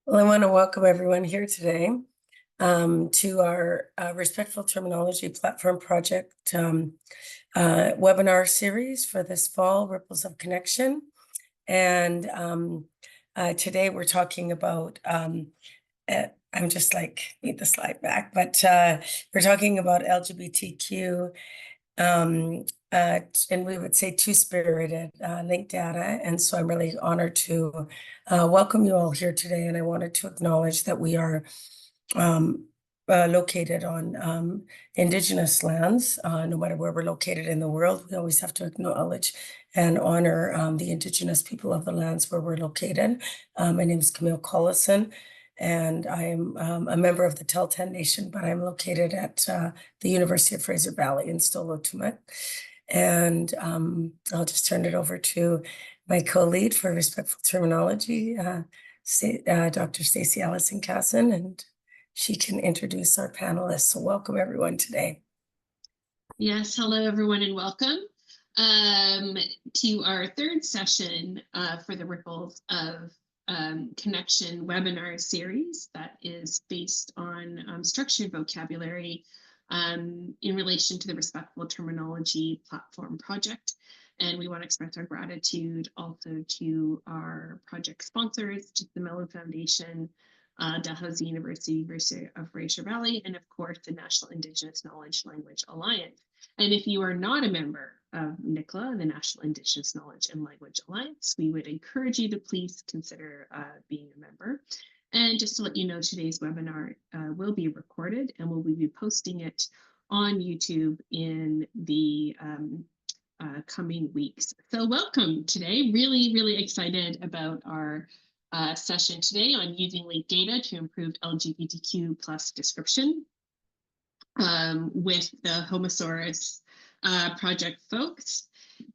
Well, I want to welcome everyone here today to our Respectful Terminology Platform Project webinar series for this fall, Ripples of Connection. And today we're talking about, I'm just like, need the slide back, but we're talking about LGBTQ and we would say two-spirited linked data. And so I'm really honored to welcome you all here today. And I wanted to acknowledge that we are located on Indigenous lands. No matter where we're located in the world, we always have to acknowledge and honor the Indigenous people of the lands where we're located. My name is Camille Collison, and I am a member of the Tahltan Nation, but I'm located at the University of Fraser Valley in Stolotumet. And I'll just turn it over to my co-lead for Respectful Terminology, Dr. Stacey Allison Casson, and she can introduce our panelists. So welcome everyone today. Yes, hello everyone and welcome to our third session for the Ripples of Connection webinar series that is based on structured vocabulary in relation to the Respectful Terminology Platform Project. And we want to express our gratitude also to our project sponsors, to the Mellon Foundation, Dalhousie University of Fraser Valley, and of course the National Indigenous Knowledge Language Alliance. And if you are not a member of NICLA, the National Indigenous Knowledge and Language Alliance, we would encourage you to please consider being a member. And just to let you know, today's webinar will be recorded and we'll be posting it on YouTube in the coming weeks. So welcome today. Really excited about our session today on using linked data to improve LGBTQ plus description with the Homosaurus project folks.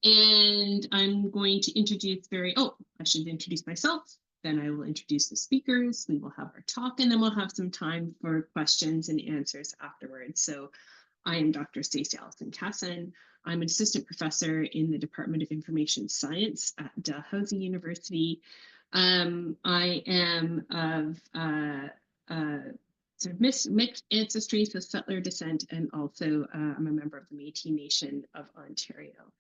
And I'm going to introduce I should introduce myself, then I will introduce the speakers, we will have our talk, and then we'll have some time for questions and answers afterwards. So I am Dr. Stacey Allison Casson. I'm an assistant professor in the Department of Information Science at Dalhousie University. I am of sort of mixed ancestry, so settler descent, and also I'm a member of the Métis Nation of Ontario.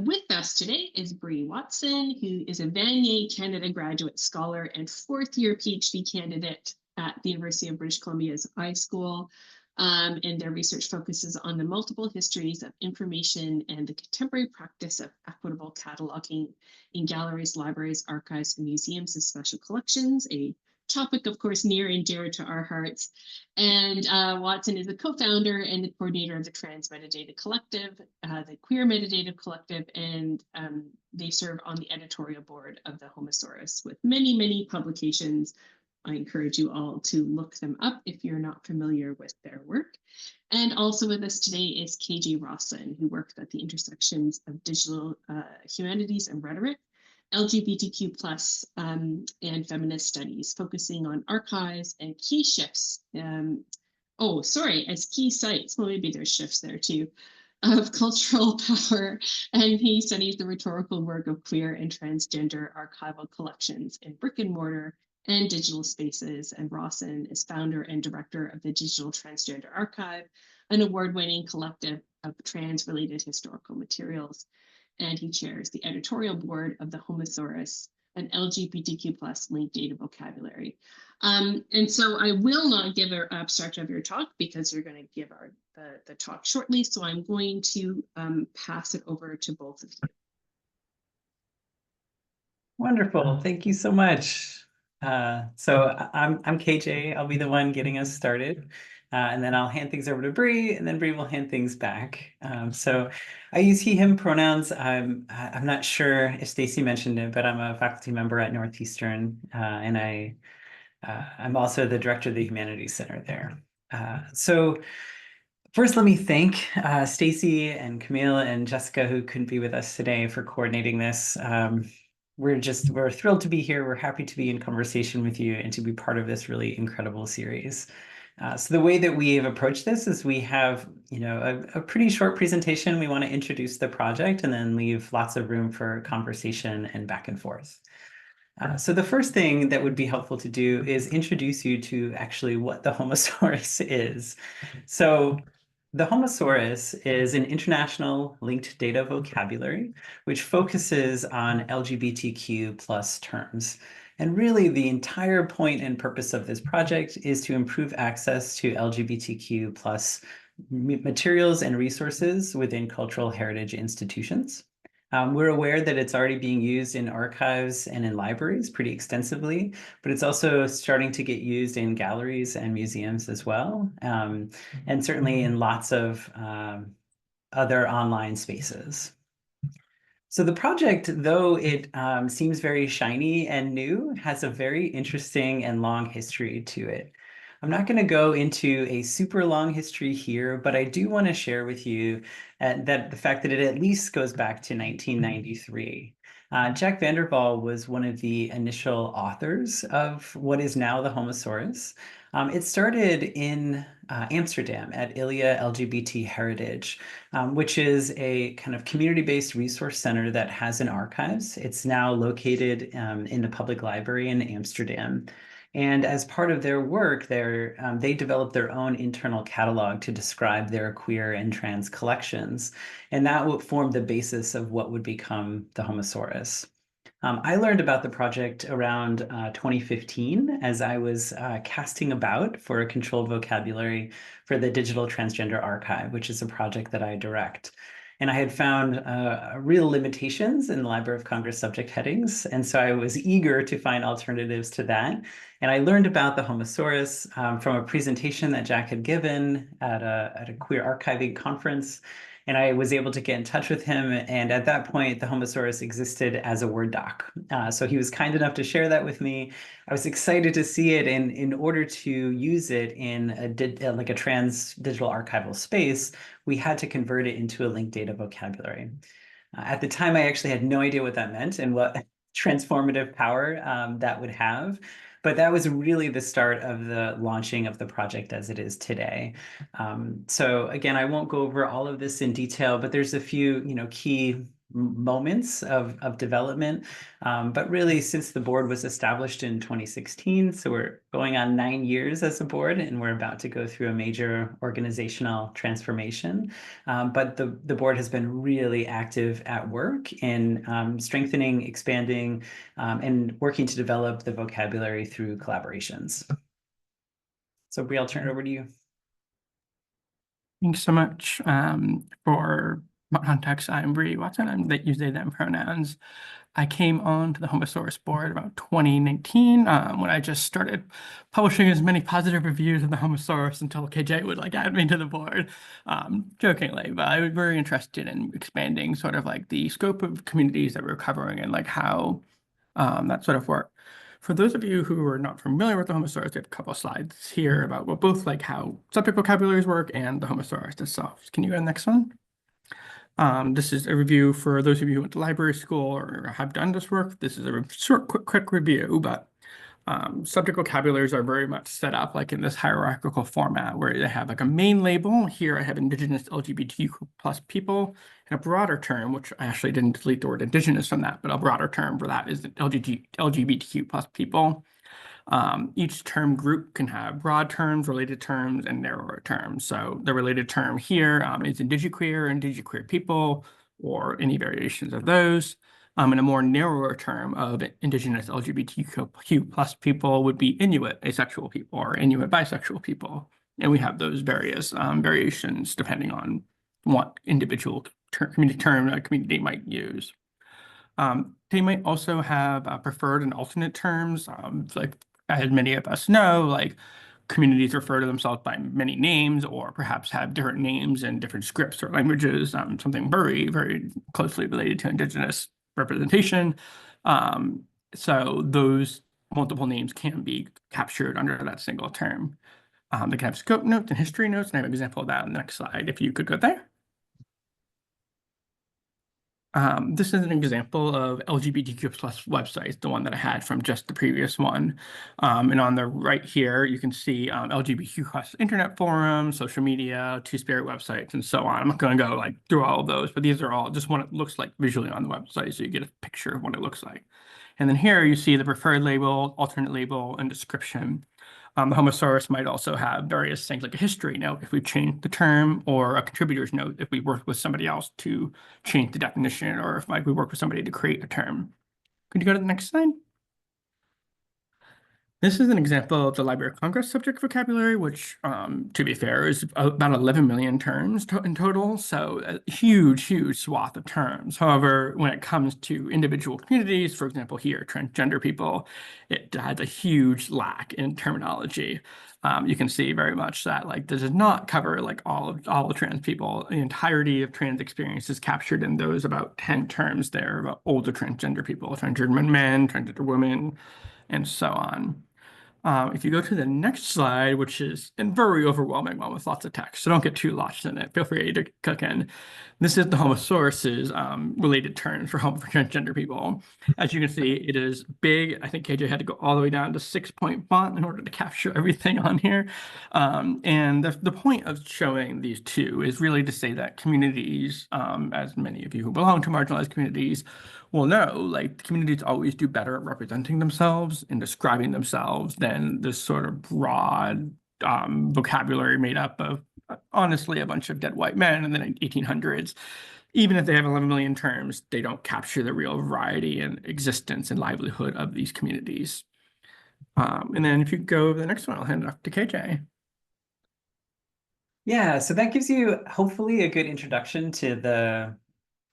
With us today is Bri Watson, who is a Vanier Canada Graduate Scholar and fourth-year PhD candidate at the University of British Columbia's iSchool. And their research focuses on the multiple histories of information and the contemporary practice of equitable cataloging in galleries, libraries, archives, and museums and special collections, a topic, of course, near and dear to our hearts. And Watson is the co-founder and the coordinator of the Trans Metadata Collective, the Queer Metadata Collective, and they serve on the editorial board of the Homosaurus with many publications. I encourage you all to look them up if you're not familiar with their work. And also with us today is KJ Rawson, who works at the intersections of digital humanities and rhetoric, LGBTQ plus and feminist studies, focusing on archives and key shifts. As key sites, well, maybe there's shifts there too, of cultural power. And he studies the rhetorical work of queer and transgender archival collections in brick and mortar and digital spaces. And Rawson is founder and director of the Digital Transgender Archive, an award-winning collective of trans-related historical materials. And he chairs the editorial board of the Homosaurus, an LGBTQ plus linked data vocabulary. And so I will not give an abstract of your talk because you're going to give the talk shortly. So I'm going to pass it over to both of you. Wonderful. Thank you so much. So I'm KJ. I'll be the one getting us started. And then I'll hand things over to Bri, and then Bri will hand things back. So I use he, him pronouns. I'm not sure if Stacey mentioned it, but I'm a faculty member at Northeastern, and I'm also the director of the Humanities Center there. So first, let me thank Stacey and Camille and Jessica, who couldn't be with us today, for coordinating this. We're thrilled to be here. We're happy to be in conversation with you and to be part of this really incredible series. So the way that we have approached this is we have, a pretty short presentation. We want to introduce the project and then leave lots of room for conversation and back and forth. So the first thing that would be helpful to do is introduce you to actually what the Homosaurus is. So the Homosaurus is an international linked data vocabulary, which focuses on LGBTQ plus terms. And really, the entire point and purpose of this project is to improve access to LGBTQ plus materials and resources within cultural heritage institutions. We're aware that it's already being used in archives and in libraries pretty extensively, but it's also starting to get used in galleries and museums as well, and certainly in lots of other online spaces. So the project, though it seems very shiny and new, has a very interesting and long history to it. I'm not going to go into a super long history here, but I do want to share with you that the fact that it at least goes back to 1993. Jack Vander Wal was one of the initial authors of what is now the Homosaurus. It started in Amsterdam at Ilia LGBT Heritage, which is a kind of community-based resource center that has an archives. It's now located in the public library in Amsterdam. And as part of their work, they developed their own internal catalog to describe their queer and trans collections. And that would form the basis of what would become the Homosaurus. I learned about the project around 2015 as I was casting about for a controlled vocabulary for the Digital Transgender Archive, which is a project that I direct. And I had found real limitations in the Library of Congress subject headings. And so I was eager to find alternatives to that. And I learned about the Homosaurus from a presentation that Jack had given at a queer archiving conference. And I was able to get in touch with him. And at that point, the Homosaurus existed as a Word doc. So he was kind enough to share that with me. I was excited to see it. And in order to use it in like a trans digital archival space, we had to convert it into a linked data vocabulary. At the time, I actually had no idea what that meant and what transformative power that would have. But that was really the start of the launching of the project as it is today. So again, I won't go over all of this in detail, but there's a few, key moments of development. But really, since the board was established in 2016, so we're going on 9 years as a board, and we're about to go through a major organizational transformation. But the board has been really active at work in strengthening, expanding, and working to develop the vocabulary through collaborations. So Bri, I'll turn it over to you. Thanks so much for context. I'm Bri Watson. I'm the use they them pronouns. I came on to the Homosaurus board about 2019 when I just started publishing as many positive reviews of the Homosaurus until KJ would add me to the board, jokingly. But I was very interested in expanding sort of the scope of communities that we're covering and how that sort of work. For those of you who are not familiar with the Homosaurus, we have a couple of slides here about both how subject vocabularies work and the Homosaurus itself. Can you go to the next one? This is a review for those of you who went to library school or have done this work. This is a short, quick review, but subject vocabularies are very much set up in this hierarchical format where they have a main label. Here I have Indigenous LGBTQ plus people, and a broader term, which I actually didn't delete the word Indigenous from that, but a broader term for that is LGBTQ plus people. Each term group can have broad terms, related terms, and narrower terms. So the related term here is indigiqueer people, or any variations of those. And a more narrower term of Indigenous LGBTQ plus people would be Inuit asexual people or Inuit bisexual people. And we have those various variations depending on what individual term a community might use. They might also have preferred and alternate terms, as many of us know, communities refer to themselves by many names or perhaps have different names in different scripts or languages, something very, very closely related to Indigenous representation. So those multiple names can be captured under that single term. They can have scope notes and history notes, and I have an example of that on the next slide, if you could go there. This is an example of LGBTQ plus websites, the one that I had from just the previous one. And on the right here, you can see LGBTQ plus internet forums, social media, Two-Spirit websites, and so on. I'm not going to go like through all of those, but these are all just what it looks like visually on the website, so you get a picture of what it looks like. And then here you see the preferred label, alternate label, and description. The Homosaurus might also have various things like a history note if we change the term, or a contributor's note if we work with somebody else to change the definition, or if like we work with somebody to create a term. Could you go to the next slide? This is an example of the Library of Congress subject vocabulary, which, to be fair, is about 11 million terms in total. So a huge, huge swath of terms. However, when it comes to individual communities, for example, here, transgender people, it has a huge lack in terminology. You can see very much that like this does not cover like all of trans people. The entirety of trans experience is captured in those about 10 terms there about older transgender people, transgender men, transgender women, and so on. If you go to the next slide, which is a very overwhelming one with lots of text, so don't get too lost in it. Feel free to click in. This is the Homosaurus's related terms for transgender people. As you can see, it is big. I think KJ had to go all the way down to 6-point font in order to capture everything on here. And the point of showing these two is really to say that communities, as many of you who belong to marginalized communities, will know, like communities always do better at representing themselves and describing themselves than this sort of broad vocabulary made up of honestly a bunch of dead white men in the 1800s. Even if they have 11 million terms, they don't capture the real variety and existence and livelihood of these communities. And then if you go to the next one, I'll hand it off to KJ. Yeah, so that gives you hopefully a good introduction to the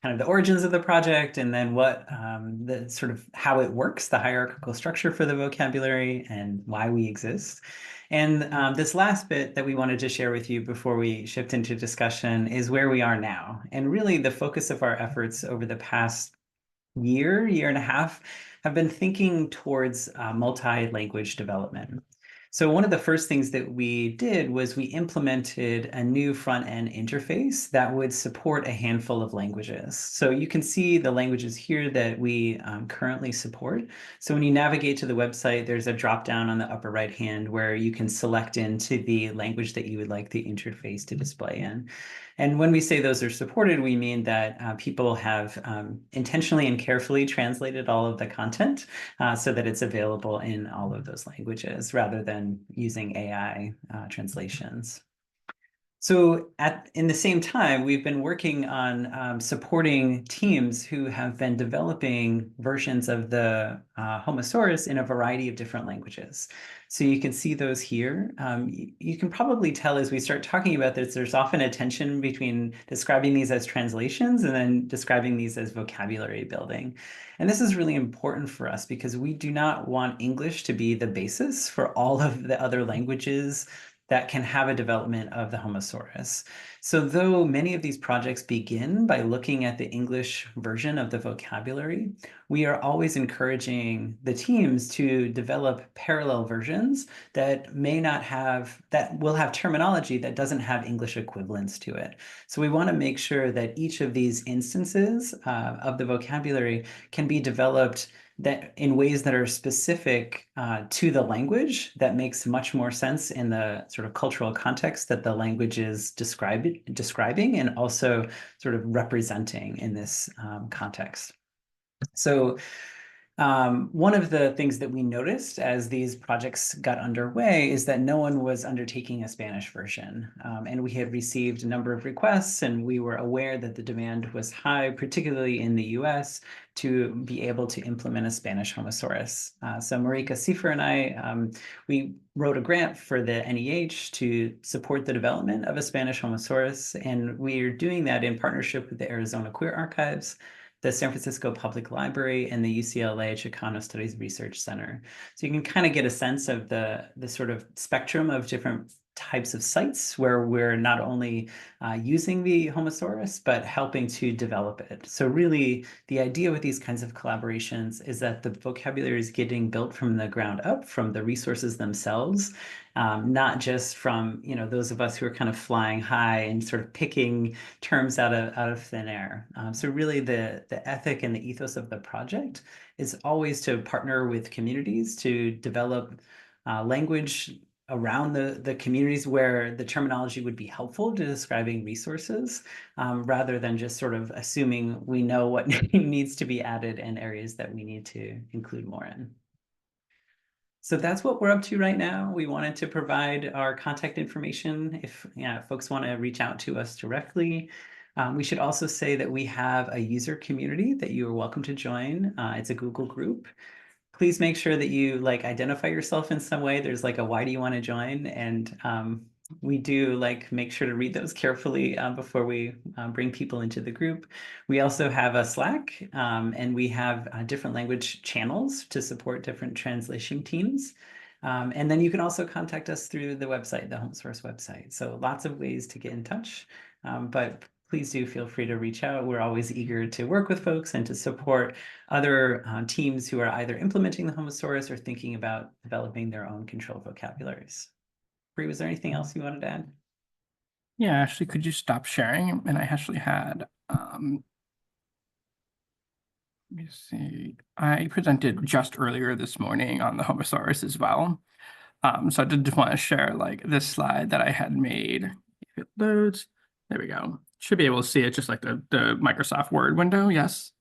kind of the origins of the project, and then what the sort of how it works, the hierarchical structure for the vocabulary, and why we exist. And this last bit that we wanted to share with you before we shift into discussion is where we are now. And really the focus of our efforts over the past year and a half have been thinking towards multi-language development. So one of the first things that we did was we implemented a new front-end interface that would support a handful of languages. So you can see the languages here that we currently support. So when you navigate to the website, there's a drop-down on the upper right-hand where you can select into the language that you would like the interface to display in. And when we say those are supported, we mean that people have intentionally and carefully translated all of the content so that it's available in all of those languages rather than using AI translations. So in the same time, we've been working on supporting teams who have been developing versions of the Homosaurus in a variety of different languages. So you can see those here. You can probably tell as we start talking about this, there's often a tension between describing these as translations and then describing these as vocabulary building. And this is really important for us because we do not want English to be the basis for all of the other languages that can have a development of the Homosaurus. So though many of these projects begin by looking at the English version of the vocabulary, we are always encouraging the teams to develop parallel versions that will have terminology that doesn't have English equivalents to it. So we want to make sure that each of these instances of the vocabulary can be developed that in ways that are specific to the language that makes much more sense in the sort of cultural context that the language is describing and also sort of representing in this context. So one of the things that we noticed as these projects got underway is that no one was undertaking a Spanish version. And we had received a number of requests, and we were aware that the demand was high, particularly in the US, to be able to implement a Spanish Homosaurus. So Marika Siefer and I, we wrote a grant for the NEH to support the development of a Spanish Homosaurus, and we're doing that in partnership with the Arizona Queer Archives, the San Francisco Public Library, and the UCLA Chicano Studies Research Center. So you can kind of get a sense of the sort of spectrum of different types of sites where we're not only using the Homosaurus, but helping to develop it. So really, the idea with these kinds of collaborations is that the vocabulary is getting built from the ground up, from the resources themselves, not just from, you know, those of us who are kind of flying high and sort of picking terms out of thin air. So really, the ethic and the ethos of the project is always to partner with communities to develop language around the communities where the terminology would be helpful to describing resources, rather than just sort of assuming we know what needs to be added and areas that we need to include more in. So that's what we're up to right now. We wanted to provide our contact information if folks want to reach out to us directly. We should also say that we have a user community that you are welcome to join. It's a Google group. Please make sure that you identify yourself in some way. There's a why do you want to join? And we do make sure to read those carefully before we bring people into the group. We also have a Slack, and we have different language channels to support different translation teams. And then you can also contact us through the website, the Homosaurus website. So lots of ways to get in touch, but please do feel free to reach out. We're always eager to work with folks and to support other teams who are either implementing the Homosaurus or thinking about developing their own controlled vocabularies. Bri, was there anything else you wanted to add? Yeah, actually, could you stop sharing? And I actually had, let me see, I presented just earlier this morning on the Homosaurus as well. So I did just want to share this slide that I had made. If it loads, there we go. Should be able to see it just like the Microsoft Word window, yes.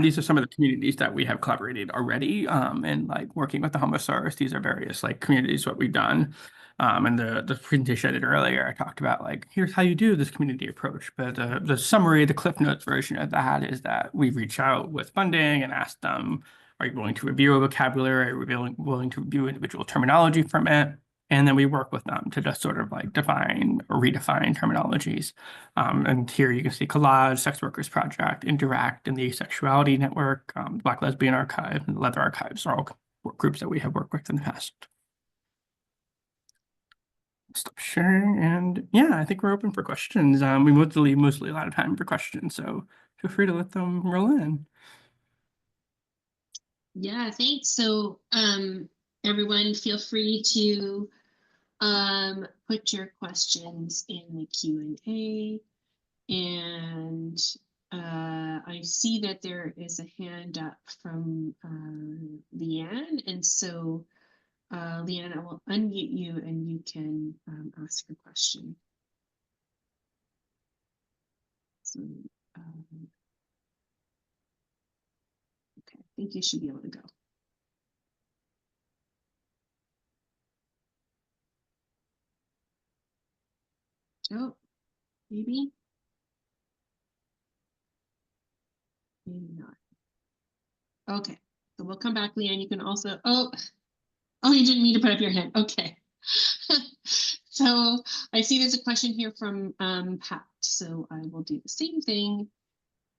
These are some of the communities that we have collaborated already, and working with the Homosaurus. These are various communities, what we've done. And the presentation I did earlier, I talked about here's how you do this community approach. But the summary, the Cliff Notes version of that is that we reach out with funding and ask them, are you willing to review a vocabulary? Are we willing to review individual terminology from it? And then we work with them to just sort of define or redefine terminologies. And here you can see Collage, Sex Workers Project, Interact, and the Asexuality Network, Black Lesbian Archive, and Leather Archives are all groups that we have worked with in the past. Stop sharing, and yeah, I think we're open for questions. We mostly a lot of time for questions, so feel free to let them roll in. Yeah, thanks. So everyone feel free to put your questions in the Q&A, and I see that there is a hand up from Leanne, and so Leanne, I will unmute you and you can ask your question. So, okay, I think you should be able to go. Oh, maybe. Maybe not. Okay, so we'll come back, Leanne. You can also, oh, you didn't mean to put up your hand. Okay. So I see there's a question here from Pat. So I will do the same thing.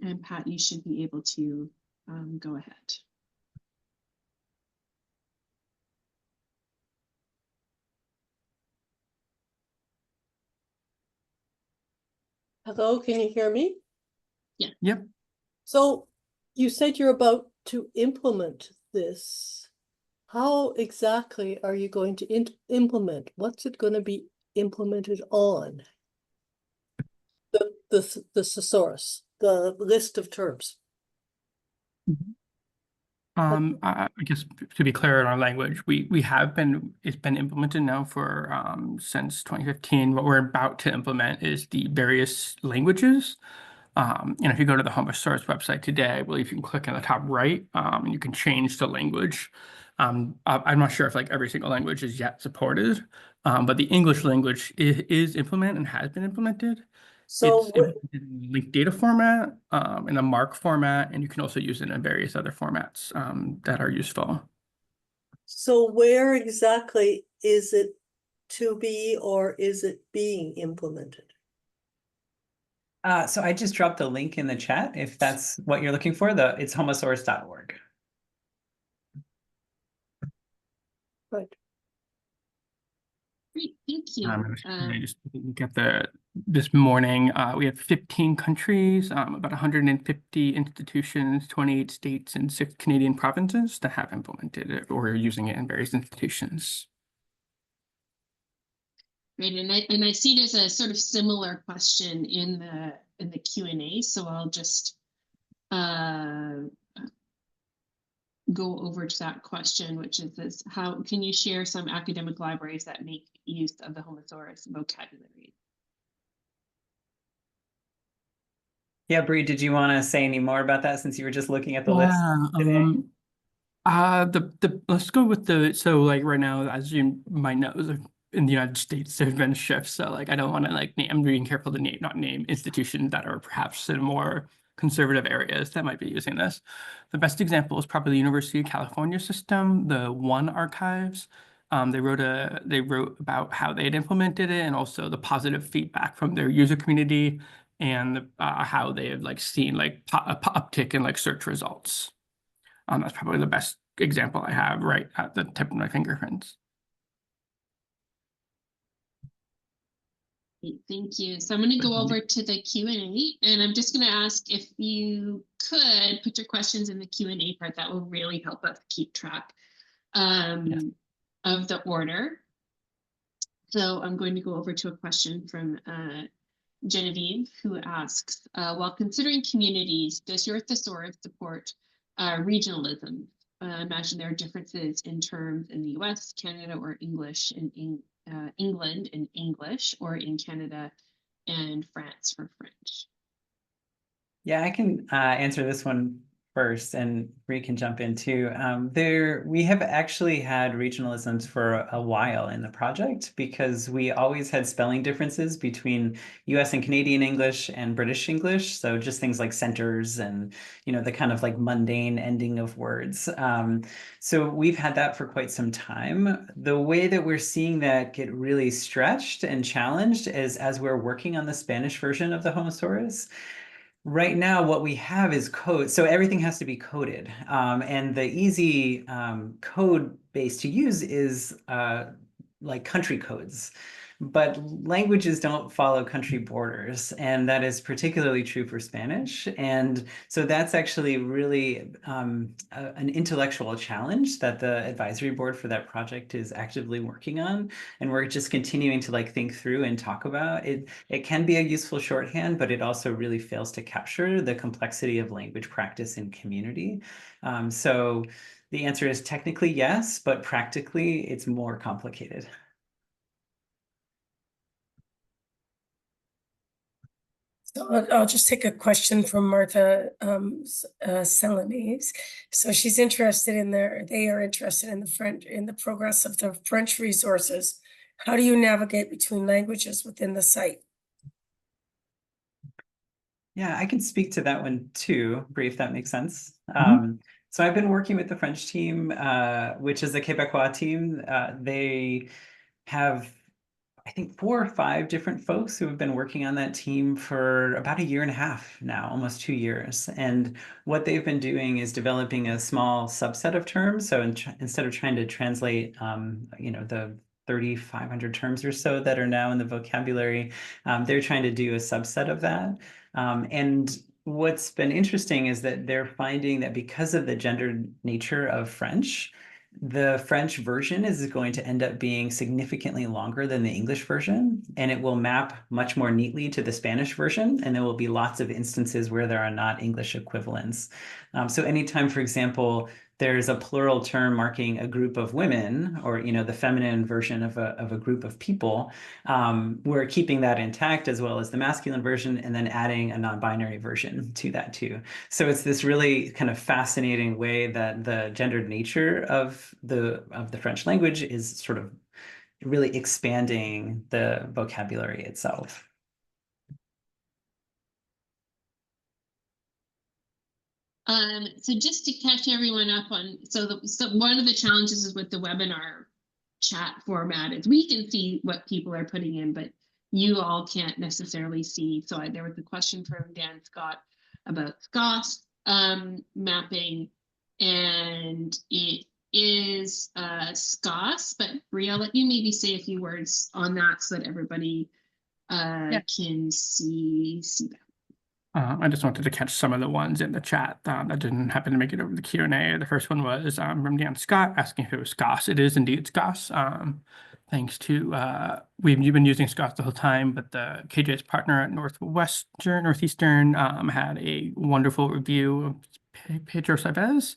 And Pat, you should be able to go ahead. Hello, can you hear me? Yeah. Yep. So you said you're about to implement this. How exactly are you going to implement? What's it going to be implemented on? The thesaurus, the list of terms. I guess to be clear in our language, it's been implemented now for since 2015. What we're about to implement is the various languages. And if you go to the Homosaurus website today, I believe you can click on the top right, and you can change the language. I'm not sure if every single language is yet supported, but the English language is implemented and has been implemented. So It's implemented in linked data format, in a MARC format, and you can also use it in various other formats that are useful. so where exactly is it to be, or is it being implemented? So I just dropped a link in the chat if that's what you're looking for. It's homosaurus.org. Right. Great, thank you. I just get this morning, we have 15 countries, about 150 institutions, 28 states, and 6 Canadian provinces that have implemented it or are using it in various institutions. Great, and I see there's a sort of similar question in the Q&A, so I'll just go over to that question, which is this: how can you share some academic libraries that make use of the Homosaurus vocabulary? Yeah, Bri, did you want to say any more about that since you were just looking at the list today? Let's go with so like right now, as you might know, in the United States, there's been shifts. So like I don't want to like name, I'm being careful to not name institutions that are perhaps in more conservative areas that might be using this. The best example is probably the University of California system, the One Archives. They wrote about how they had implemented it and also the positive feedback from their user community and how they have like seen like a uptick in like search results. That's probably the best example I have right at the tip of my fingerprints. Thank you. So I'm going to go over to the Q&A, and I'm just going to ask if you could put your questions in the Q&A part. That will really help us keep track of the order. So I'm going to go over to a question from Genevieve, who asks, while considering communities, does your thesaurus support regionalism? Imagine there are differences in terms in the US, Canada, or English in England in English, or in Canada and France for French. Yeah, I can answer this one first, and Bri can jump in too. We have actually had regionalisms for a while in the project because we always had spelling differences between US and Canadian English and British English. So just things like centers and, the kind of like mundane ending of words. So we've had that for quite some time. The way that we're seeing that get really stretched and challenged is as we're working on the Spanish version of the Homosaurus. Right now, what we have is code. So everything has to be coded. And the easy code base to use is like country codes. But languages don't follow country borders, and that is particularly true for Spanish. And so that's actually really an intellectual challenge that the advisory board for that project is actively working on. And we're just continuing to like think through and talk about it. It can be a useful shorthand, but it also really fails to capture the complexity of language practice in community. So the answer is technically yes, but practically it's more complicated. So I'll just take a question from Martha Selanese. So she's interested in they are interested in the progress of the French resources. How do you navigate between languages within the site? Yeah, I can speak to that one too, Bri, if that makes sense. So I've been working with the French team, which is the Quebecois team. They have, I think, 4 or 5 different folks who have been working on that team for about 1.5 years now, almost 2 years. And what they've been doing is developing a small subset of terms. So instead of trying to translate, the 3,500 terms or so that are now in the vocabulary, they're trying to do a subset of that. And what's been interesting is that they're finding that because of the gendered nature of French, the French version is going to end up being significantly longer than the English version, and it will map much more neatly to the Spanish version, and there will be lots of instances where there are not English equivalents. So anytime, for example, there's a plural term marking a group of women, or the feminine version of a group of people, we're keeping that intact, as well as the masculine version, and then adding a non-binary version to that too. So it's this really kind of fascinating way that the gendered nature of the French language is sort of really expanding the vocabulary itself. So just to catch everyone up on, so one of the challenges is with the webinar chat format is we can see what people are putting in, but you all can't necessarily see. So there was a question from Dan Scott about SCOS mapping, and it is SCOS, but Bri, I'll let you maybe say a few words on that so that everybody can see that. I just wanted to catch some of the ones in the chat that didn't happen to make it over the Q&A. The first one was from Dan Scott asking if it was SCOS. It is indeed SCOS. Thanks to you've been using SCOS the whole time, but the KJ's partner at Northeastern had a wonderful review of Pedro Chavez,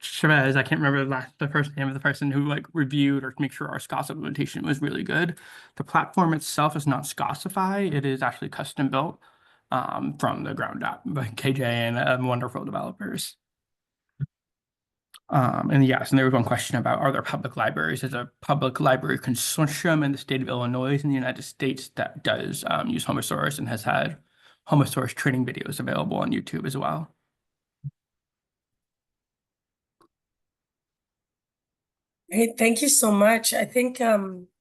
Chavez, I can't remember the first name of the person who like reviewed or make sure our SCOS implementation was really good. The platform itself is not SCOSify. It is actually custom built from the ground up by KJ and wonderful developers. And yes, and there was one question about, are there public libraries? There's a public library consortium in the state of Illinois in the United States that does use Homosaurus and has had Homosaurus training videos available on YouTube as well. Great, thank you so much. I think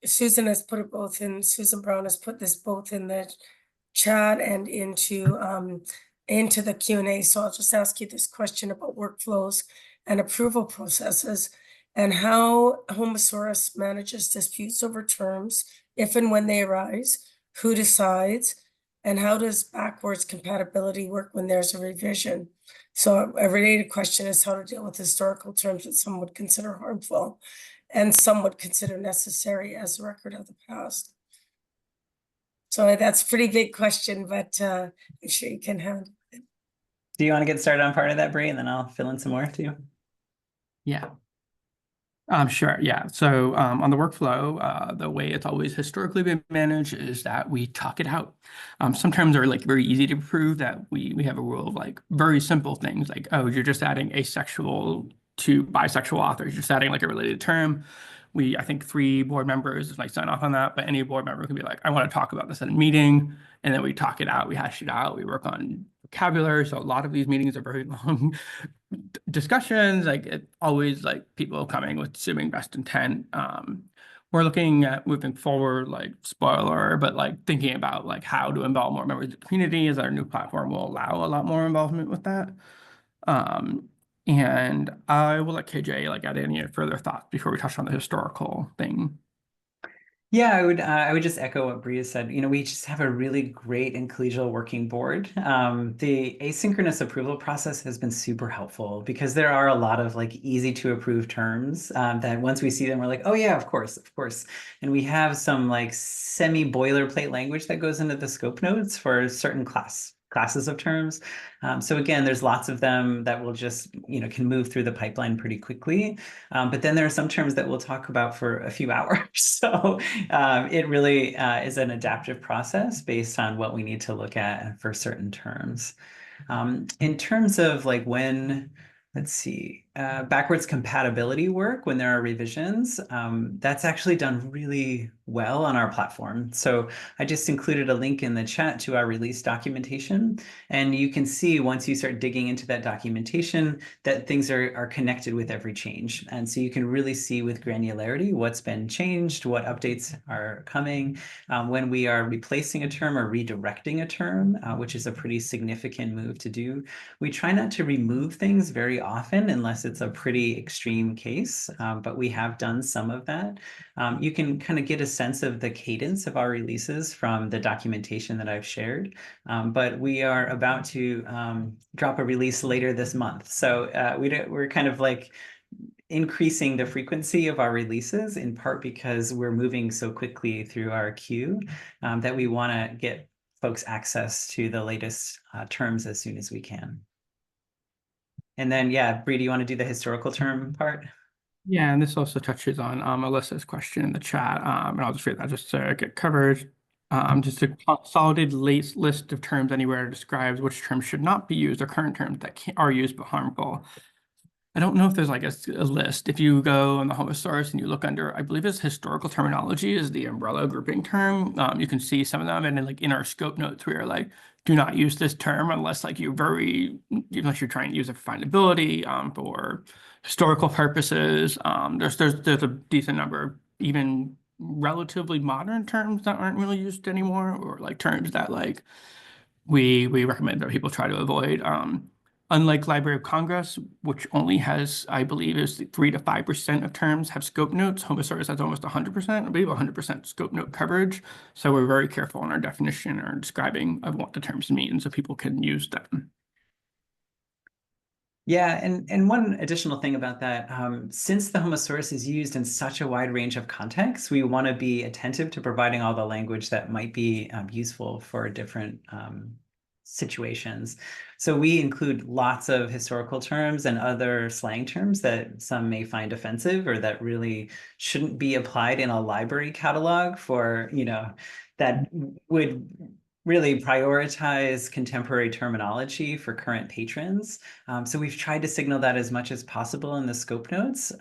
Susan has put it both in, Susan Brown has put this both in the chat and into the Q&A. So I'll just ask you this question about workflows and approval processes and how Homosaurus manages disputes over terms, if and when they arise, who decides, and how does backwards compatibility work when there's a revision? So a related question is how to deal with historical terms that some would consider harmful and some would consider necessary as a record of the past. So that's a pretty big question, but I'm sure you can handle it. Do you want to get started on part of that, Bri, and then I'll fill in some more too? Yeah. Sure. Yeah. So on the workflow, the way it's always historically been managed is that we talk it out. Some terms are like very easy to prove that we have a rule of like very simple things like, oh, you're just adding asexual to bisexual authors. You're just adding like a related term. I think 3 board members like sign off on that, but any board member can be like, I want to talk about this at a meeting. And then we talk it out, we hash it out, we work on vocabulary. So a lot of these meetings are very long discussions, like it always like people coming with assuming best intent. We're looking at moving forward, like spoiler, but like thinking about like how to involve more members of the community as our new platform will allow a lot more involvement with that. And I will let KJ like add any further thoughts before we touch on the historical thing. Yeah, I would just echo what Bri said. You know, we just have a really great and collegial working board. The asynchronous approval process has been super helpful because there are a lot of like easy to approve terms that once we see them, we're like, oh yeah, of course, of course. And we have some like semi boilerplate language that goes into the scope notes for certain classes of terms. So again, there's lots of them that will just, you know, can move through the pipeline pretty quickly. But then there are some terms that we'll talk about for a few hours. So it really is an adaptive process based on what we need to look at for certain terms. In terms of like when, let's see, backwards compatibility work when there are revisions, that's actually done really well on our platform. So I just included a link in the chat to our release documentation, and you can see once you start digging into that documentation that things are connected with every change. And so you can really see with granularity what's been changed, what updates are coming, when we are replacing a term or redirecting a term, which is a pretty significant move to do. We try not to remove things very often unless it's a pretty extreme case, but we have done some of that. You can kind of get a sense of the cadence of our releases from the documentation that I've shared, but we are about to drop a release later this month. So we're kind of like increasing the frequency of our releases in part because we're moving so quickly through our queue that we want to get folks access to the latest terms as soon as we can. And then, yeah, Bri, do you want to do the historical term part? Yeah, and this also touches on Alyssa's question in the chat, and I'll just read that just to get covered. Just a consolidated list of terms anywhere describes which terms should not be used or current terms that are used but harmful. I don't know if there's like a list. If you go on the Homosaurus and you look under, I believe it's historical terminology is the umbrella grouping term. You can see some of them, and then like in our scope notes, we are like, do not use this term unless like unless you're trying to use it for findability, for historical purposes. There's a decent number of even relatively modern terms that aren't really used anymore, or like terms that like we recommend that people try to avoid. unlike Library of Congress, which only has, I believe, is 3 to 5% of terms have scope notes, Homosaurus has almost 100%, I believe 100% scope note coverage. So we're very careful in our definition or describing of what the terms mean so people can use them. Yeah, and one additional thing about that, since the Homosaurus is used in such a wide range of contexts, we want to be attentive to providing all the language that might be useful for different situations. So we include lots of historical terms and other slang terms that some may find offensive or that really shouldn't be applied in a library catalog for, that would really prioritize contemporary terminology for current patrons. So we've tried to signal that as much as possible in the scope notes.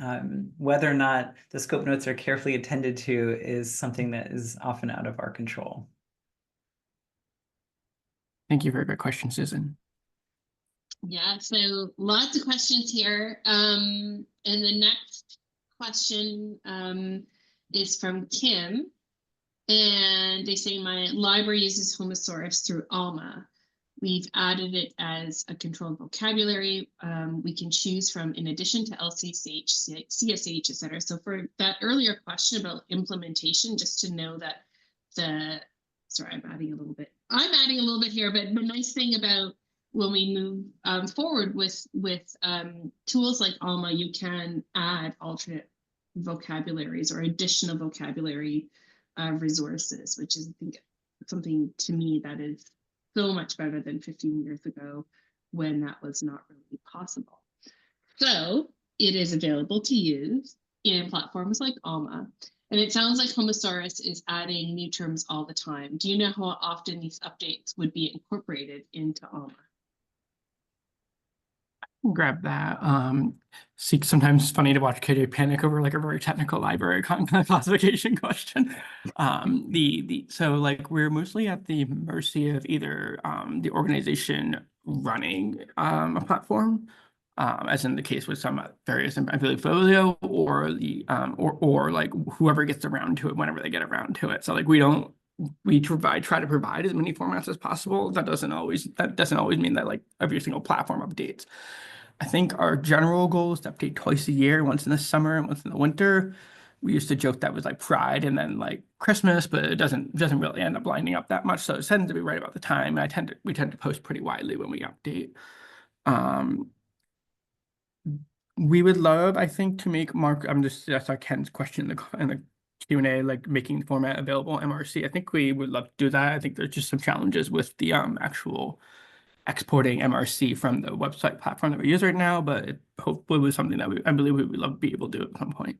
Whether or not the scope notes are carefully attended to is something that is often out of our control. Thank you for a great question, Susan. Yeah, so lots of questions here. And the next question is from Kim. And they say, my library uses Homosaurus through Alma. We've added it as a controlled vocabulary. We can choose from, in addition to LCSH, CSH, etc. So for that earlier question about implementation, just to know that sorry, I'm adding a little bit here, but the nice thing about when we move forward with tools like Alma, you can add alternate vocabularies or additional vocabulary resources, which is, I think, something to me that is so much better than 15 years ago when that was not really possible. So it is available to use in platforms like Alma. And it sounds like Homosaurus is adding new terms all the time. Do you know how often these updates would be incorporated into Alma? Grab that. Sometimes it's funny to watch KJ panic over like a very technical library classification question. So like we're mostly at the mercy of either the organization running a platform, as in the case with some various portfolio, or the or like whoever gets around to it whenever they get around to it. So like we try to provide as many formats as possible. That doesn't always mean that like every single platform updates. I think our general goal is to update twice a year, once in the summer and once in the winter. We used to joke that was like Pride and then like Christmas, but it doesn't really end up lining up that much. So it tends to be right about the time. We tend to post pretty widely when we update. We would love, I think, to make that's our Ken's question in the Q&A, like making the format available MRC. I think we would love to do that. I think there's just some challenges with the actual exporting MRC from the website platform that we use right now, but it hopefully was something that I believe we would love to be able to do at some point.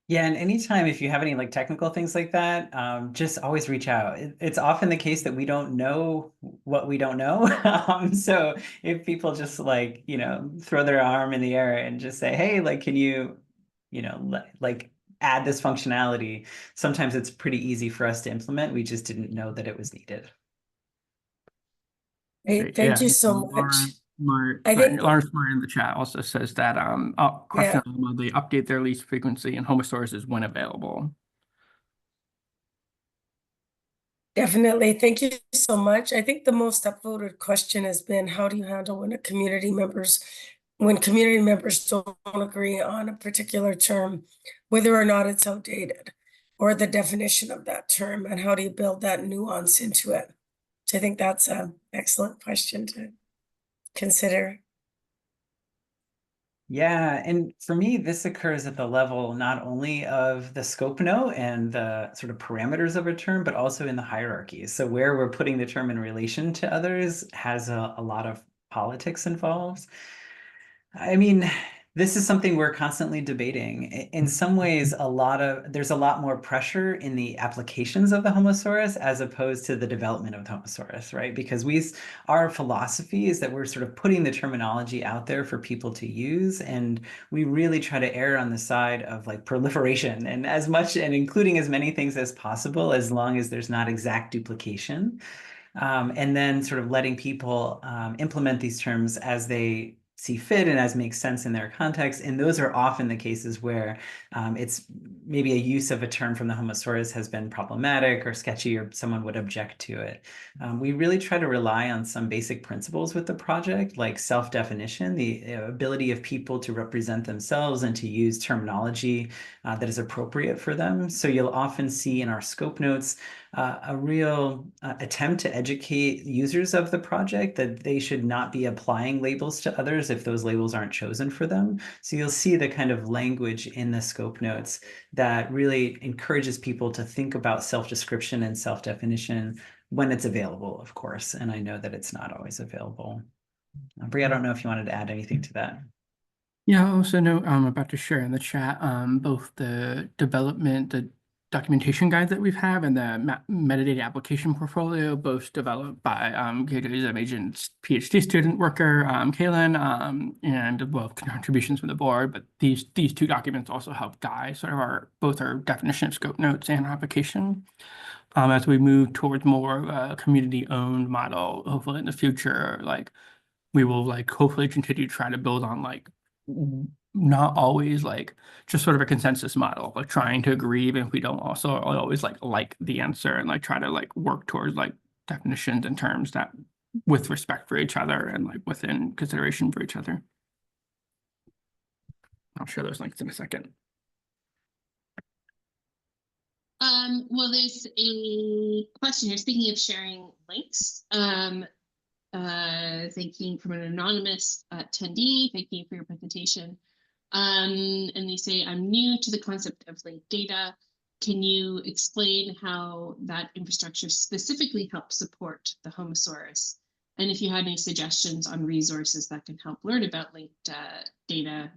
Yeah, and anytime if you have any like technical things like that, just always reach out. It's often the case that we don't know what we don't know. So if people just like, throw their arm in the air and just say, hey, like, can you, like add this functionality? Sometimes it's pretty easy for us to implement. We just didn't know that it was needed. Great. Thank you so much. Lawrence Murray in the chat also says that they update their least frequency and Homosaurus is when available. Definitely. Thank you so much. I think the most upvoted question has been, how do you handle when community members don't agree on a particular term, whether or not it's outdated, or the definition of that term, and how do you build that nuance into it? So I think that's an excellent question to consider. Yeah, and for me, this occurs at the level not only of the scope note and the sort of parameters of a term, but also in the hierarchy. So where we're putting the term in relation to others has a lot of politics involved. I mean, this is something we're constantly debating. In some ways, there's a lot more pressure in the applications of the Homosaurus as opposed to the development of the Homosaurus, right? Because our philosophy is that we're sort of putting the terminology out there for people to use, and we really try to err on the side of like proliferation and including as many things as possible, as long as there's not exact duplication. And then sort of letting people implement these terms as they see fit and as makes sense in their context. And those are often the cases where it's maybe a use of a term from the Homosaurus has been problematic or sketchy, or someone would object to it. We really try to rely on some basic principles with the project, like self-definition, the ability of people to represent themselves and to use terminology that is appropriate for them. So you'll often see in our scope notes a real attempt to educate users of the project that they should not be applying labels to others if those labels aren't chosen for them. So you'll see the kind of language in the scope notes that really encourages people to think about self-description and self-definition when it's available, of course. And I know that it's not always available. Bri, I don't know if you wanted to add anything to that. Yeah, I also know I'm about to share in the chat both the documentation guide that we've had and the metadata application portfolio, both developed by KJ's Agent's PhD student worker, Kaylin, and well, contributions from the board. But these two documents also help guide sort of both our definition of scope notes and application. As we move towards more of a community-owned model, hopefully in the future, like we will like hopefully continue to try to build on like not always like just sort of a consensus model, like trying to agree even if we don't also always like the answer, and like try to like work towards like definitions and terms that with respect for each other and like within consideration for each other. I'll share those links in a second. Well, there's a question here. Speaking of sharing links, thanking from an anonymous attendee, thank you for your presentation. And they say, I'm new to the concept of linked data. Can you explain how that infrastructure specifically helps support the Homosaurus? And if you had any suggestions on resources that can help learn about linked data,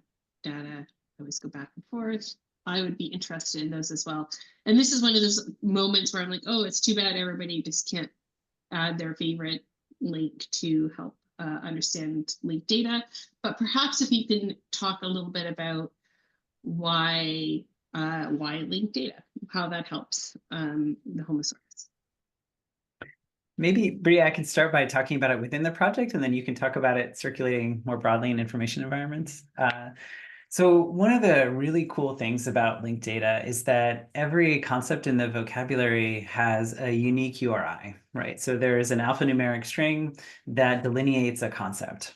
I always go back and forth. I would be interested in those as well. And this is one of those moments where I'm like, oh, it's too bad everybody just can't add their favorite link to help understand linked data. But perhaps if you can talk a little bit about why linked data, how that helps the Homosaurus. Maybe, Bri, I can start by talking about it within the project, and then you can talk about it circulating more broadly in information environments. So one of the really cool things about linked data is that every concept in the vocabulary has a unique URI, right? So there is an alphanumeric string that delineates a concept.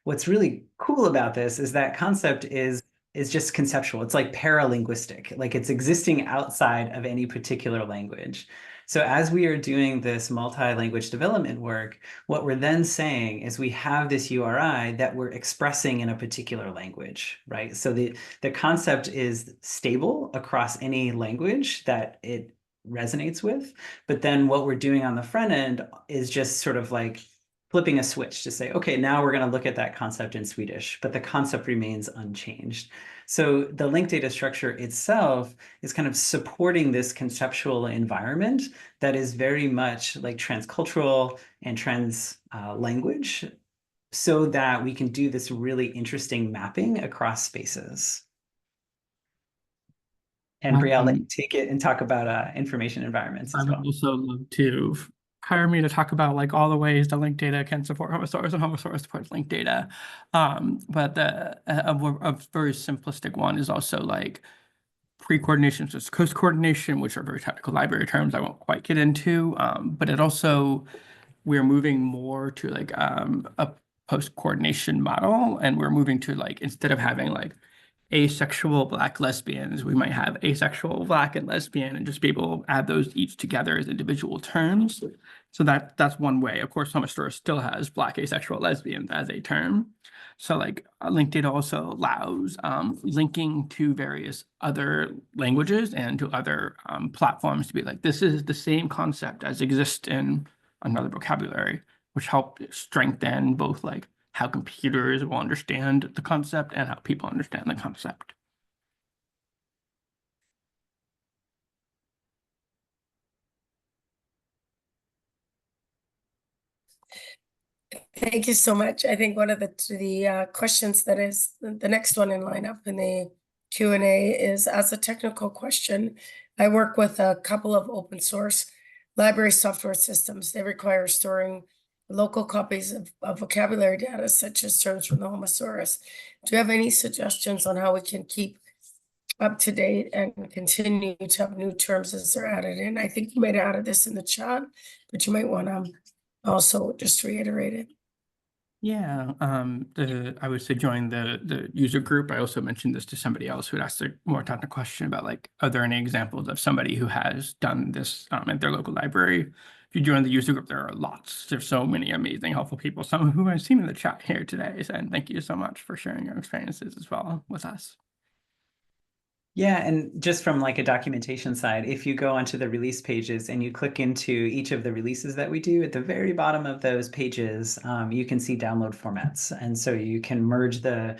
What's really cool about this is that concept is just conceptual. It's like paralinguistic, like it's existing outside of any particular language. So as we are doing this multi-language development work, what we're then saying is we have this URI that we're expressing in a particular language, right? So the concept is stable across any language that it resonates with. But then what we're doing on the front end is just sort of like flipping a switch to say, okay, now we're going to look at that concept in Swedish, but the concept remains unchanged. So the linked data structure itself is kind of supporting this conceptual environment that is very much like transcultural and trans language, so that we can do this really interesting mapping across spaces. And Bri, I'll let you take it and talk about information environments as well. I would also love to hire me to talk about like all the ways that linked data can support Homosaurus and Homosaurus supports linked data. But a very simplistic one is also like pre-coordination, so it's post-coordination, which are very technical library terms I won't quite get into. But it also, we're moving more to like a post-coordination model, and we're moving to like, instead of having like asexual Black lesbians, we might have asexual Black and lesbian, and just be able to add those each together as individual terms. So that's one way. Of course, Homosaurus still has Black asexual lesbians as a term. So like linked data also allows linking to various other languages and to other platforms to be like, this is the same concept as exists in another vocabulary, which help strengthen both like how computers will understand the concept and how people understand the concept. Thank you so much. I think one of the questions that is the next one in line up in the Q&A is, as a technical question, I work with a couple of open source library software systems. They require storing local copies of vocabulary data, such as terms from the Homosaurus. Do you have any suggestions on how we can keep up to date and continue to have new terms as they're added in? I think you might have added this in the chat, but you might want to also just reiterate it. Yeah, I would say join the user group. I also mentioned this to somebody else who had asked a more technical question about like, are there any examples of somebody who has done this at their local library? If you join the user group, there are lots. There's so many amazing, helpful people. Some who I've seen in the chat here today. And thank you so much for sharing your experiences as well with us. Yeah, and just from like a documentation side, if you go onto the release pages and you click into each of the releases that we do, at the very bottom of those pages, you can see download formats. And so you can merge the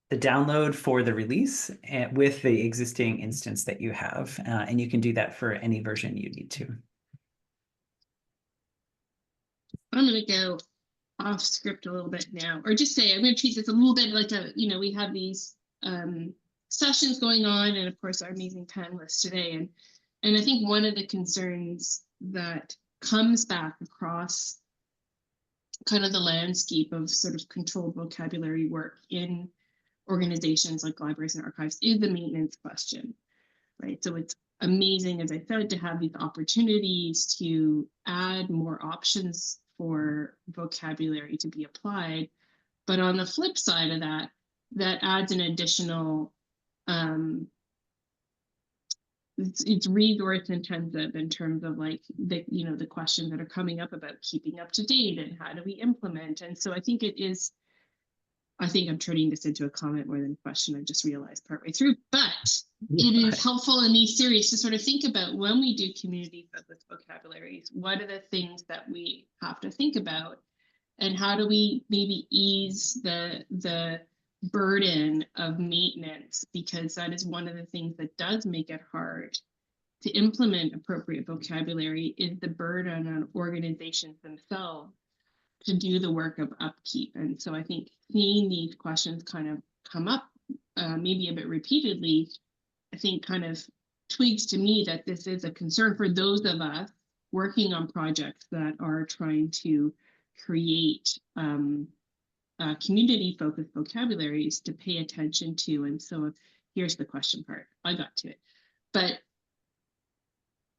download for the release with the existing instance that you have. And you can do that for any version you need to. I'm going to go off script a little bit now, or just say I'm going to treat this a little bit like a, we have these sessions going on, and of course our amazing panelists today, and I think one of the concerns that comes back across kind of the landscape of sort of controlled vocabulary work in organizations like libraries and archives is the maintenance question, right? So it's amazing, as I said, to have these opportunities to add more options for vocabulary to be applied, but on the flip side of that, that adds an additional it's resource intensive in terms of like the questions that are coming up about keeping up to date and how do we implement. And so I think I'm turning this into a comment more than a question. I just realized partway through, but it is helpful in these series to sort of think about when we do community focused vocabularies, what are the things that we have to think about, and how do we maybe ease the burden of maintenance, because that is one of the things that does make it hard to implement appropriate vocabulary, is the burden on organizations themselves to do the work of upkeep. And so I think seeing these questions kind of come up maybe a bit repeatedly, I think kind of twigs to me that this is a concern for those of us working on projects that are trying to create community-focused vocabularies to pay attention to. And so here's the question part. I got to it. But,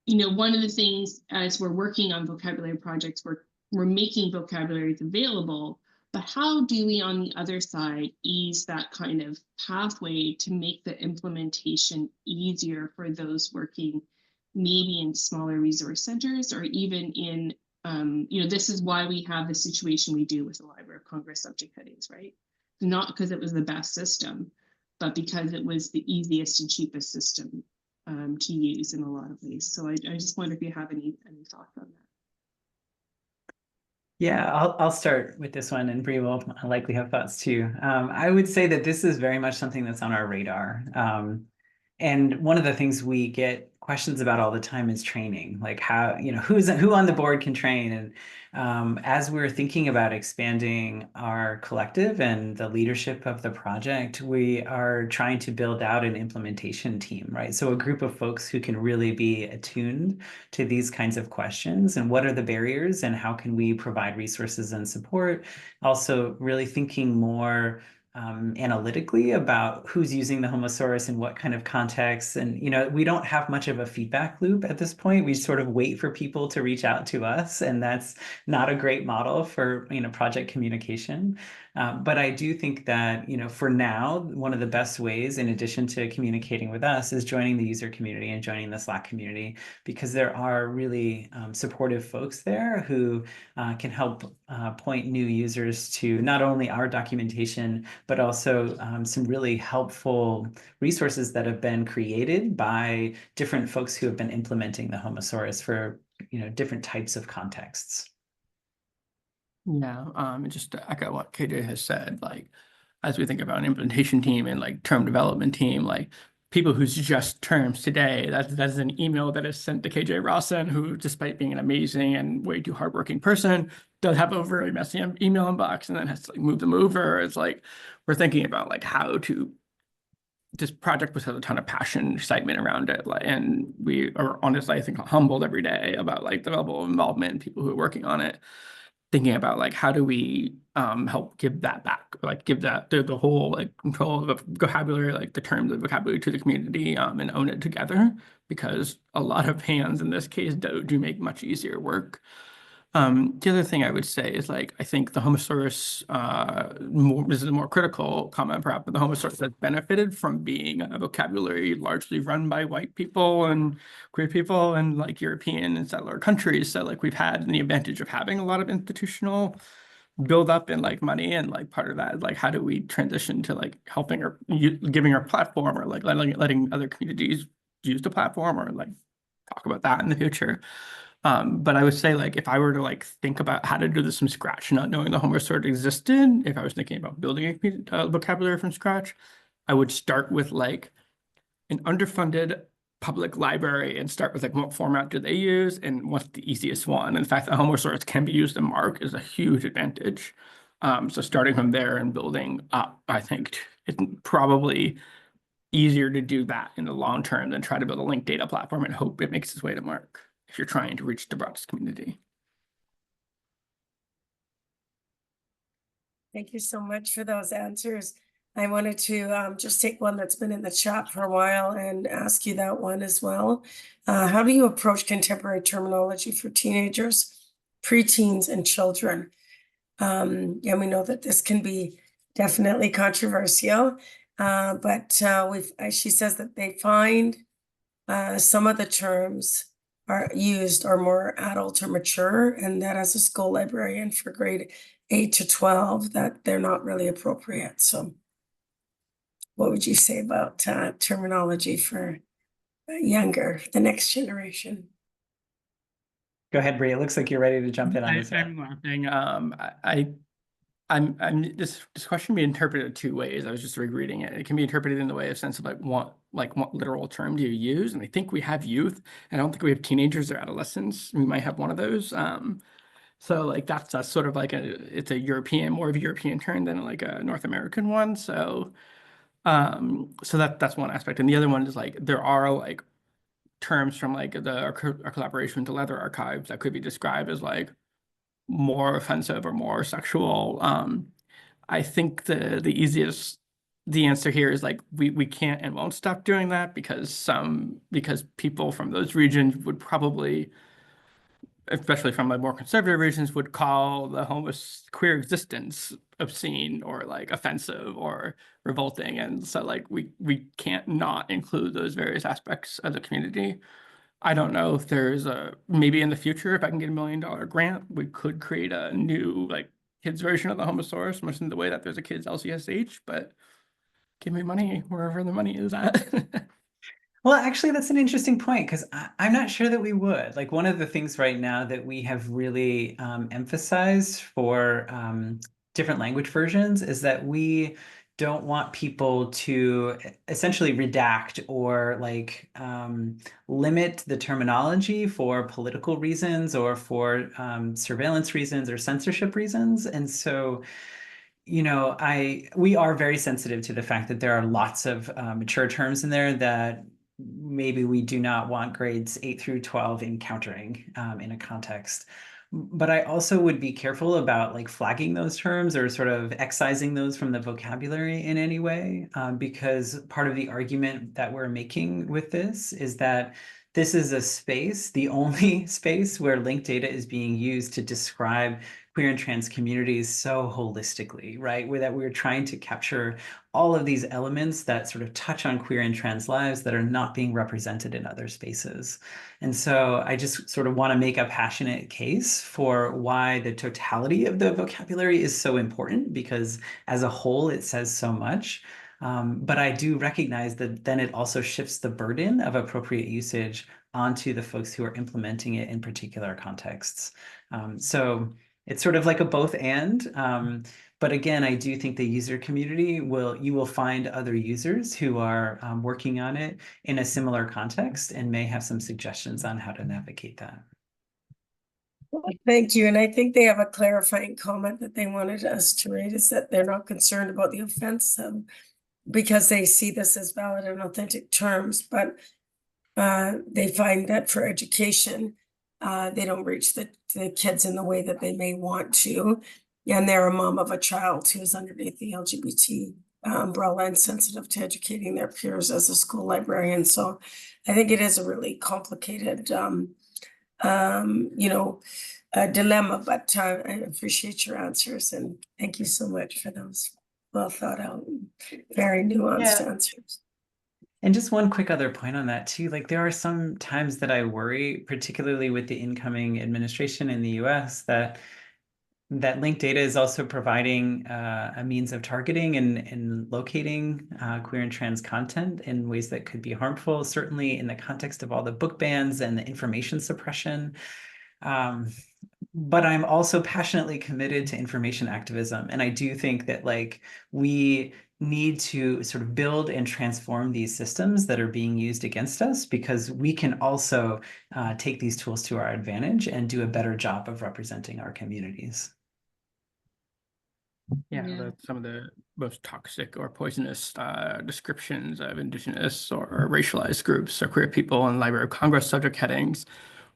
one of the things as we're working on vocabulary projects, we're making vocabularies available, but how do we on the other side ease that kind of pathway to make the implementation easier for those working maybe in smaller resource centers, or even in this is why we have the situation we do with the Library of Congress subject headings, right? Not because it was the best system, but because it was the easiest and cheapest system to use in a lot of ways. So I just wonder if you have any thoughts on that. Yeah, I'll start with this one, and Bri will likely have thoughts too. I would say that this is very much something that's on our radar. And one of the things we get questions about all the time is training, like how, who on the board can train. And as we're thinking about expanding our collective and the leadership of the project, we are trying to build out an implementation team, right? So a group of folks who can really be attuned to these kinds of questions and what are the barriers and how can we provide resources and support. Also really thinking more analytically about who's using the Homosaurus in what kind of context. And, we don't have much of a feedback loop at this point. We sort of wait for people to reach out to us, and that's not a great model for, project communication. But I do think that, for now, one of the best ways, in addition to communicating with us, is joining the user community and joining the Slack community, because there are really supportive folks there who can help point new users to not only our documentation, but also some really helpful resources that have been created by different folks who have been implementing the Homosaurus for, different types of contexts. Yeah, just to echo what KJ has said, like, as we think about an implementation team and like term development team, like people who's just terms today, that's an email that is sent to KJ Rawson, who, despite being an amazing and way too hardworking person, does have a very messy email inbox and then has to like move them over. It's like, we're thinking about like how to, this project has a ton of passion and excitement around it. Like, and we are honestly, I think, humbled every day about like the level of involvement and people who are working on it. thinking about like how do we help give that back, like give that the whole like control of vocabulary, like the terms of vocabulary to the community, and own it together, because a lot of hands in this case do make much easier work. The other thing I would say is like I think the Homosaurus, this is a more critical comment perhaps, but the Homosaurus has benefited from being a vocabulary largely run by white people and queer people and like European and settler countries. So like we've had the advantage of having a lot of institutional build up in like money, and like part of that is like how do we transition to like helping or giving our platform, or like letting other communities use the platform, or like talk about that in the future. But I would say like if I were to like think about how to do this from scratch, not knowing the Homosaurus existed, if I was thinking about building a vocabulary from scratch, I would start with like an underfunded public library and start with like what format do they use and what's the easiest one. In fact, the Homosaurus can be used in MARC is a huge advantage. So starting from there and building up, I think it's probably easier to do that in the long term than try to build a linked data platform and hope it makes its way to MARC if you're trying to reach the broadest community. Thank you so much for those answers. I wanted to just take one that's been in the chat for a while and ask you that one as well. How do you approach contemporary terminology for teenagers, preteens, and children? And we know that this can be definitely controversial, but she says that they find some of the terms are more adult or mature, and that as a school librarian for grade 8 to 12, that they're not really appropriate. So what would you say about terminology for the next generation? Go ahead, Bri. It looks like you're ready to jump in on this. I'm laughing. This question can be interpreted two ways. I was just rereading it. It can be interpreted in the way of sense of like what literal term do you use? And I think we have youth. I don't think we have teenagers or adolescents. We might have one of those. So like that's sort of like it's a more of a European term than like a North American one. So that's one aspect. And the other one is like there are like terms from like our collaboration with the Leather Archives that could be described as like more offensive or more sexual. I think the answer here is like we can't and won't stop doing that because people from those regions would probably, especially from like more conservative regions, would call the queer existence obscene or like offensive or revolting, and so like we can't not include those various aspects of the community. I don't know if there's maybe in the future, if I can get $1 million grant, we could create a new like kids version of the Homosaurus, much in the way that there's a kids LCSH, but give me money wherever the money is at. Well, actually, that's an interesting point because I'm not sure that we would. Like one of the things right now that we have really emphasized for different language versions is that we don't want people to essentially redact or like limit the terminology for political reasons or for surveillance reasons or censorship reasons. And so, you know, we are very sensitive to the fact that there are lots of mature terms in there that maybe we do not want grades 8 through 12 encountering in a context. But I also would be careful about like flagging those terms or sort of excising those from the vocabulary in any way, because part of the argument that we're making with this is that this is a space, the only space where linked data is being used to describe queer and trans communities so holistically, right? Where that we're trying to capture all of these elements that sort of touch on queer and trans lives that are not being represented in other spaces. And so I just sort of want to make a passionate case for why the totality of the vocabulary is so important, because as a whole, it says so much. But I do recognize that then it also shifts the burden of appropriate usage onto the folks who are implementing it in particular contexts. So it's sort of like a both and. But again, I do think the user community you will find other users who are working on it in a similar context and may have some suggestions on how to navigate that. Thank you. And I think they have a clarifying comment that they wanted us to read, is that they're not concerned about the offense because they see this as valid and authentic terms, but they find that for education, they don't reach the kids in the way that they may want to. And they're a mom of a child who's underneath the LGBT umbrella and sensitive to educating their peers as a school librarian. So I think it is a really complicated, dilemma, but I appreciate your answers and thank you so much for those well thought out, very nuanced answers. And just one quick other point on that too, like there are some times that I worry, particularly with the incoming administration in the US, that linked data is also providing a means of targeting and locating queer and trans content in ways that could be harmful, certainly in the context of all the book bans and the information suppression. But I'm also passionately committed to information activism. And I do think that like we need to sort of build and transform these systems that are being used against us, because we can also take these tools to our advantage and do a better job of representing our communities. Yeah, some of the most toxic or poisonous descriptions of Indigenous or racialized groups or queer people in Library of Congress subject headings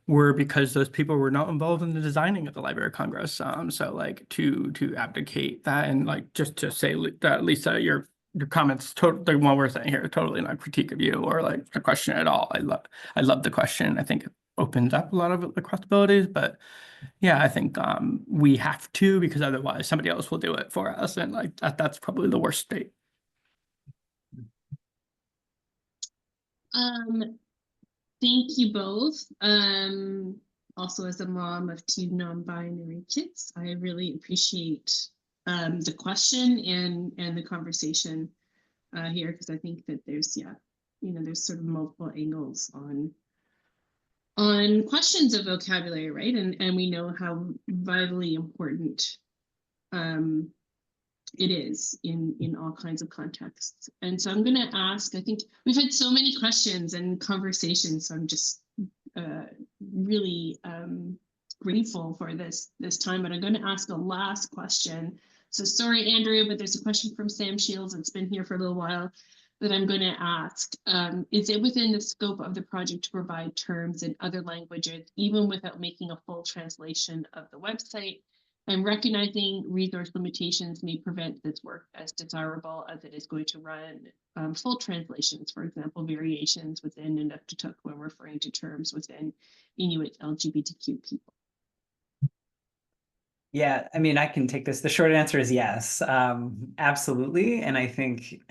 were because those people were not involved in the designing of the Library of Congress. So like to abdicate that, and like just to say that, Lisa, your comments, the one we're saying here, totally not critique of you or like a question at all. I love the question. I think it opens up a lot of the possibilities, but yeah, I think we have to, because otherwise somebody else will do it for us, and like that's probably the worst state. Thank you both. Also, as a mom of 2 non-binary kids, I really appreciate the question and the conversation here, because I think that there's there's sort of multiple angles on questions of vocabulary, right? And we know how vitally important it is in all kinds of contexts. And so I'm going to ask, I think we've had so many questions and conversations, so I'm just really grateful for this time, but I'm going to ask a last question. So sorry, Andrea, but there's a question from Sam Shields that's been here for a little while that I'm going to ask. Is it within the scope of the project to provide terms in other languages, even without making a full translation of the website? And recognizing resource limitations may prevent this work as desirable as it is going to run full translations, for example, variations within Inuktitut when referring to terms within Inuit LGBTQ people. Yeah, I mean, I can take this. The short answer is yes, absolutely. And I think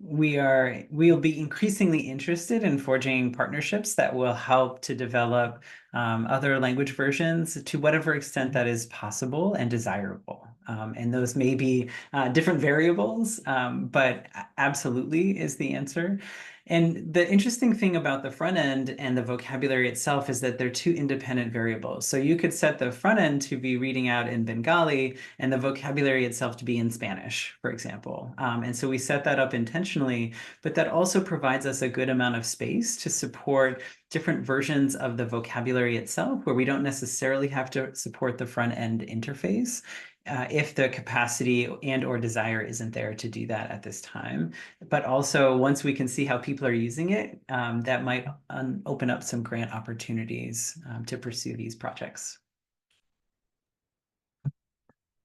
we'll be increasingly interested in forging partnerships that will help to develop other language versions to whatever extent that is possible and desirable. And those may be different variables, but absolutely is the answer. And the interesting thing about the front end and the vocabulary itself is that they're 2 independent variables. So you could set the front end to be reading out in Bengali and the vocabulary itself to be in Spanish, for example. And so we set that up intentionally, but that also provides us a good amount of space to support different versions of the vocabulary itself, where we don't necessarily have to support the front end interface if the capacity and or desire isn't there to do that at this time. But also, once we can see how people are using it, that might open up some grant opportunities to pursue these projects.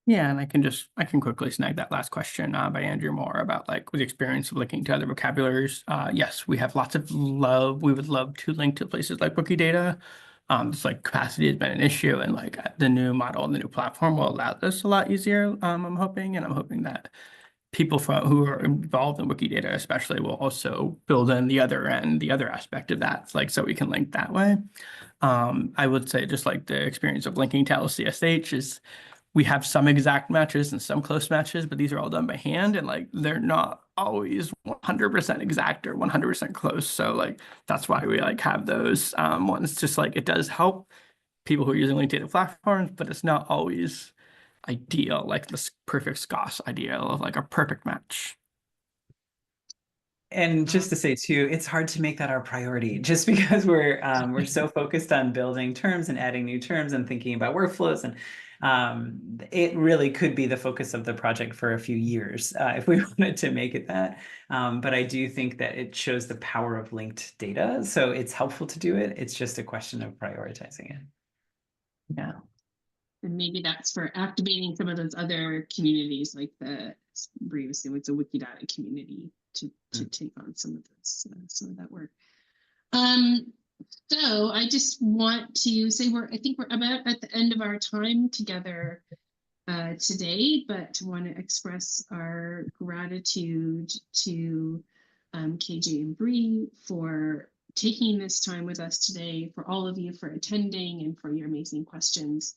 Yeah, and I can quickly snag that last question by Andrew Moore about like the experience of linking to other vocabularies. Yes, we have lots of love. We would love to link to places like Wikidata. It's like capacity has been an issue, and like the new model and the new platform will allow this a lot easier. I'm hoping that people who are involved in Wikidata especially will also build in the other end, the other aspect of that, like so we can link that way. I would say just like the experience of linking to LCSH is we have some exact matches and some close matches, but these are all done by hand, and like they're not always 100% exact or 100% close. So like that's why we like have those ones. Just like it does help people who are using linked data platforms, but it's not always ideal, like this perfect SCOS ideal of like a perfect match. And just to say too, it's hard to make that our priority, just because we're so focused on building terms and adding new terms and thinking about workflows. And it really could be the focus of the project for a few years if we wanted to make it that. But I do think that it shows the power of linked data. So it's helpful to do it. It's just a question of prioritizing it. Yeah. And maybe that's for activating some of those other communities, like the Bri was saying, it's a Wikidata community to take on some of this, some of that work. So I just want to say I think we're about at the end of our time together today, but want to express our gratitude to KJ and Bri for taking this time with us today, for all of you for attending and for your amazing questions.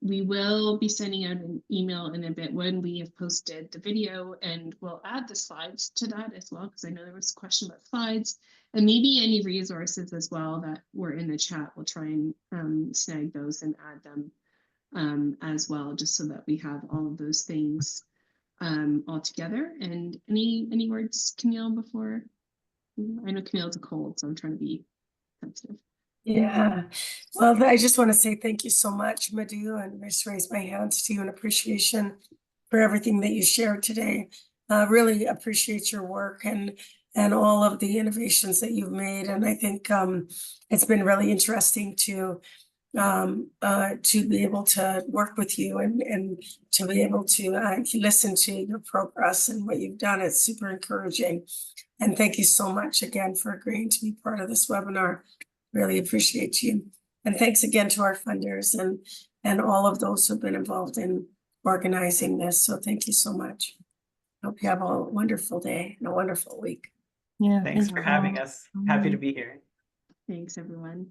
We will be sending out an email in a bit when we have posted the video, and we'll add the slides to that as well, because I know there was a question about slides, and maybe any resources as well that were in the chat. We'll try and snag those and add them as well, just so that we have all of those things all together. And any words, Camille, before? I know Camille's a cold, so I'm trying to be sensitive. Yeah, well, I just want to say thank you so much, Madhu, and just raise my hands to you in appreciation for everything that you shared today. Really appreciate your work and all of the innovations that you've made. And I think it's been really interesting to be able to work with you and to be able to listen to your progress and what you've done. It's super encouraging. And thank you so much again for agreeing to be part of this webinar. Really appreciate you. And thanks again to our funders and all of those who've been involved in organizing this. So thank you so much. Hope you have a wonderful day and a wonderful week. Yeah. Thanks for having us. Happy to be here. Thanks, everyone.